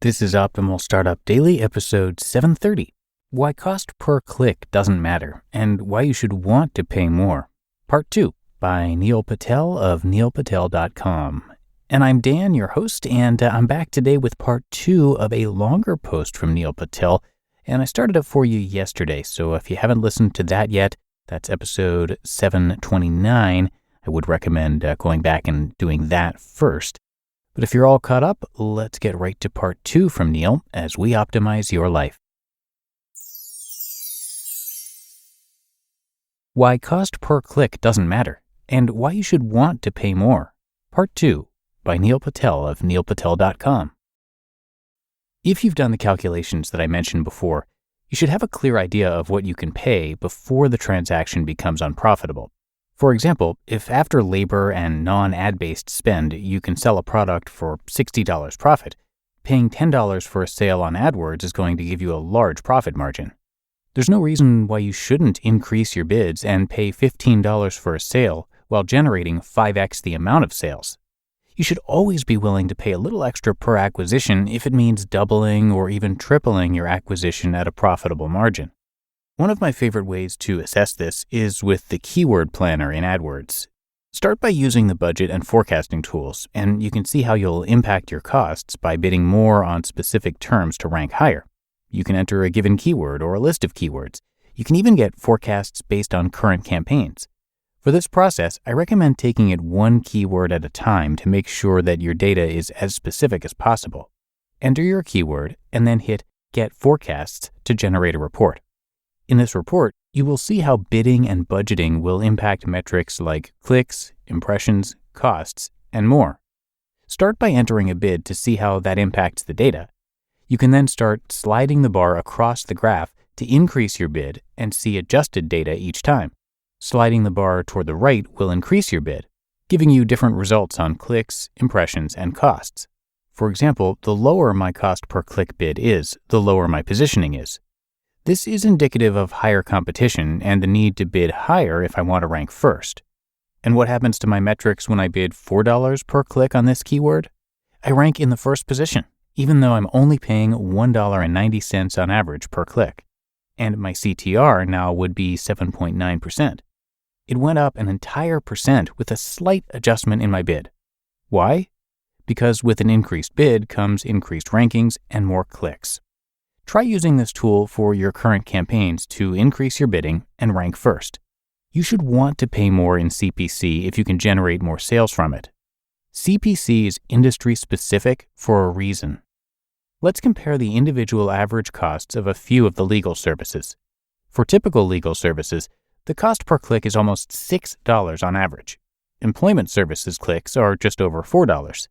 This is Optimal Startup Daily, episode 730. Why cost per click doesn't matter and why you should want to pay more. Part 2 by Neil Patel of neilpatel.com. And I'm Dan, your host, and I'm back today with part 2 of a longer post from Neil Patel. And I started it for you yesterday, so if you haven't listened to that yet, that's episode 729. I would recommend going back and doing that first. But if you're all caught up, let's get right to part 2 from Neil as we optimize your life. Why cost per click doesn't matter and why you should want to pay more. Part 2 by Neil Patel of neilpatel.com. If you've done the calculations that I mentioned before, you should have a clear idea of what you can pay before the transaction becomes unprofitable. For example, if after labor and non-ad-based spend, you can sell a product for $60 profit, paying $10 for a sale on AdWords is going to give you a large profit margin. There's no reason why you shouldn't increase your bids and pay $15 for a sale while generating 5x the amount of sales. You should always be willing to pay a little extra per acquisition if it means doubling or even tripling your acquisition at a profitable margin. One of my favorite ways to assess this is with the keyword planner in AdWords. Start by using the budget and forecasting tools, and you can see how you'll impact your costs by bidding more on specific terms to rank higher. You can enter a given keyword or a list of keywords. You can even get forecasts based on current campaigns. For this process, I recommend taking it one keyword at a time to make sure that your data is as specific as possible. Enter your keyword and then hit Get Forecasts to generate a report. In this report, you will see how bidding and budgeting will impact metrics like clicks, impressions, costs, and more. Start by entering a bid to see how that impacts the data. You can then start sliding the bar across the graph to increase your bid and see adjusted data each time. Sliding the bar toward the right will increase your bid, giving you different results on clicks, impressions, and costs. For example, the lower my cost per click bid is, the lower my positioning is. This is indicative of higher competition and the need to bid higher if I want to rank first. And what happens to my metrics when I bid $4 per click on this keyword? I rank in the first position, even though I'm only paying $1.90 on average per click. And my CTR now would be 7.9%. It went up an entire percent with a slight adjustment in my bid. Why? Because with an increased bid comes increased rankings and more clicks. Try using this tool for your current campaigns to increase your bidding and rank first. You should want to pay more in CPC if you can generate more sales from it. CPC is industry specific for a reason. Let's compare the individual average costs of a few of the legal services. For typical legal services, the cost per click is almost $6 on average. Employment services clicks are just over $4.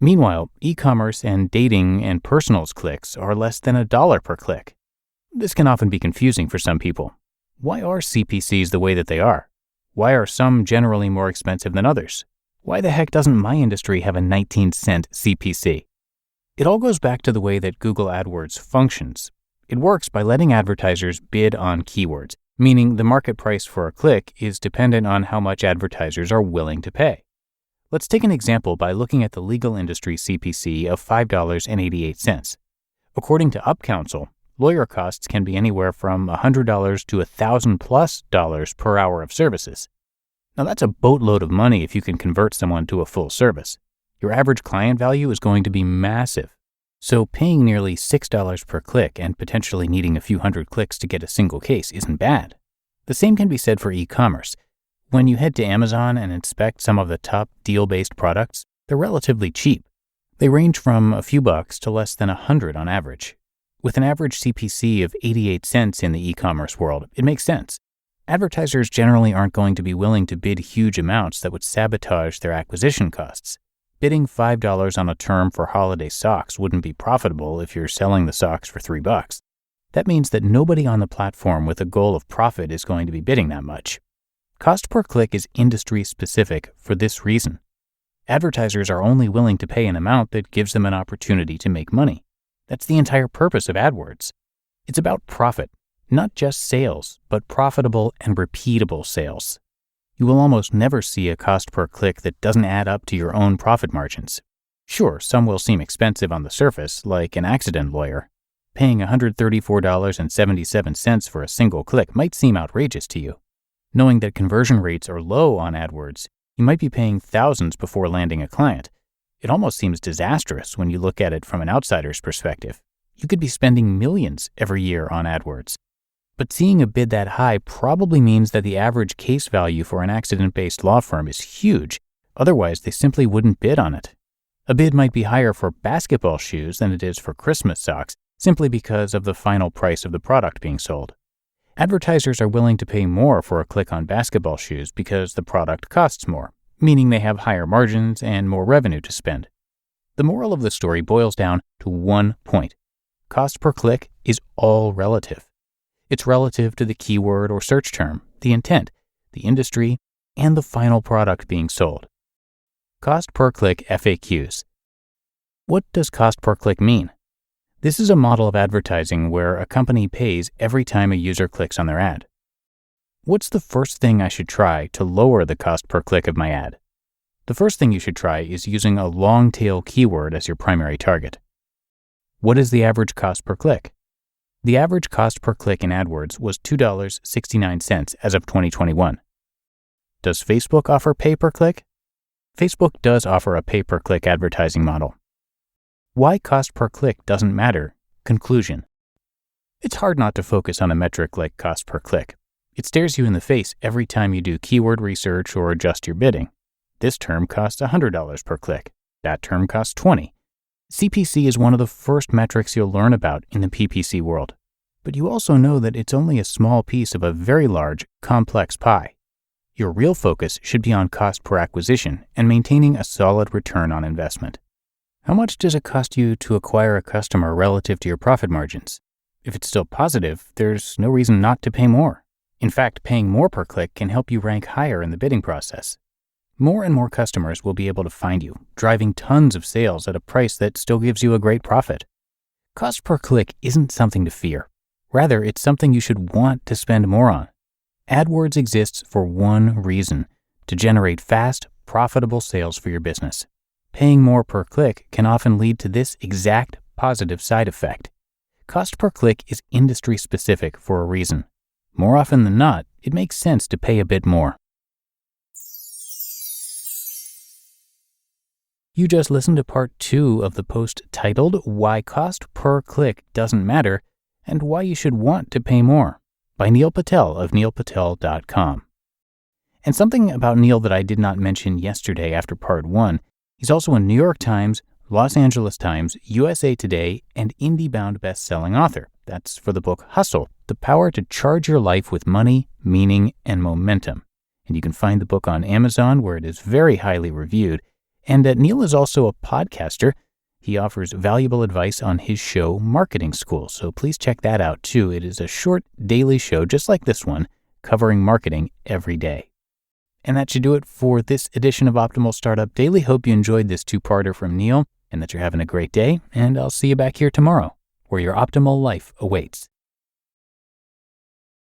Meanwhile, e-commerce and dating and personals clicks are less than $1 per click. This can often be confusing for some people. Why are CPCs the way that they are? Why are some generally more expensive than others? Why the heck doesn't my industry have a 19-cent CPC? It all goes back to the way that Google AdWords functions. It works by letting advertisers bid on keywords, meaning the market price for a click is dependent on how much advertisers are willing to pay. Let's take an example by looking at the legal industry CPC of $5.88. According to UpCounsel, lawyer costs can be anywhere from $100 to $1,000+ per hour of services. Now that's a boatload of money if you can convert someone to a full service. Your average client value is going to be massive. So paying nearly $6 per click and potentially needing a few hundred clicks to get a single case isn't bad. The same can be said for e-commerce. When you head to Amazon and inspect some of the top deal-based products, they're relatively cheap. They range from a few bucks to less than $100 on average. With an average CPC of 88 cents in the e-commerce world, it makes sense. Advertisers generally aren't going to be willing to bid huge amounts that would sabotage their acquisition costs. Bidding $5 on a term for holiday socks wouldn't be profitable if you're selling the socks for $3. That means that nobody on the platform with a goal of profit is going to be bidding that much. Cost per click is industry specific for this reason. Advertisers are only willing to pay an amount that gives them an opportunity to make money. That's the entire purpose of AdWords. It's about profit, not just sales, but profitable and repeatable sales. You will almost never see a cost per click that doesn't add up to your own profit margins. Sure, some will seem expensive on the surface, like an accident lawyer. Paying $134.77 for a single click might seem outrageous to you. Knowing that conversion rates are low on AdWords, you might be paying thousands before landing a client. It almost seems disastrous when you look at it from an outsider's perspective. You could be spending millions every year on AdWords. But seeing a bid that high probably means that the average case value for an accident-based law firm is huge. Otherwise, they simply wouldn't bid on it. A bid might be higher for basketball shoes than it is for Christmas socks, simply because of the final price of the product being sold. Advertisers are willing to pay more for a click on basketball shoes because the product costs more, meaning they have higher margins and more revenue to spend. The moral of the story boils down to one point. Cost per click is all relative. It's relative to the keyword or search term, the intent, the industry, and the final product being sold. Cost per click FAQs. What does cost per click mean? This is a model of advertising where a company pays every time a user clicks on their ad. What's the first thing I should try to lower the cost per click of my ad? The first thing you should try is using a long-tail keyword as your primary target. What is the average cost per click? The average cost per click in AdWords was $2.69 as of 2021. Does Facebook offer pay-per-click? Facebook does offer a pay-per-click advertising model. Why cost per click doesn't matter. Conclusion. It's hard not to focus on a metric like cost per click. It stares you in the face every time you do keyword research or adjust your bidding. This term costs $100 per click. That term costs $20. CPC is one of the first metrics you'll learn about in the PPC world. But you also know that it's only a small piece of a very large, complex pie. Your real focus should be on cost per acquisition and maintaining a solid return on investment. How much does it cost you to acquire a customer relative to your profit margins? If it's still positive, there's no reason not to pay more. In fact, paying more per click can help you rank higher in the bidding process. More and more customers will be able to find you, driving tons of sales at a price that still gives you a great profit. Cost per click isn't something to fear. Rather, it's something you should want to spend more on. AdWords exists for one reason: to generate fast, profitable sales for your business. Paying more per click can often lead to this exact positive side effect. Cost per click is industry specific for a reason. More often than not, it makes sense to pay a bit more. You just listened to part 2 of the post titled Why Cost Per Click Doesn't Matter and Why You Should Want to Pay More by Neil Patel of neilpatel.com. And something about Neil that I did not mention yesterday after part 1, he's also a New York Times, Los Angeles Times, USA Today, and IndieBound best-selling author. That's for the book Hustle, The Power to Charge Your Life with Money, Meaning, and Momentum. And you can find the book on Amazon, where it is very highly reviewed. And Neil is also a podcaster. He offers valuable advice on his show, Marketing School, so please check that out too. It is a short daily show just like this one, covering marketing every day. And that should do it for this edition of Optimal Startup Daily. Hope you enjoyed this two-parter from Neil and that you're having a great day, and I'll see you back here tomorrow, where your optimal life awaits.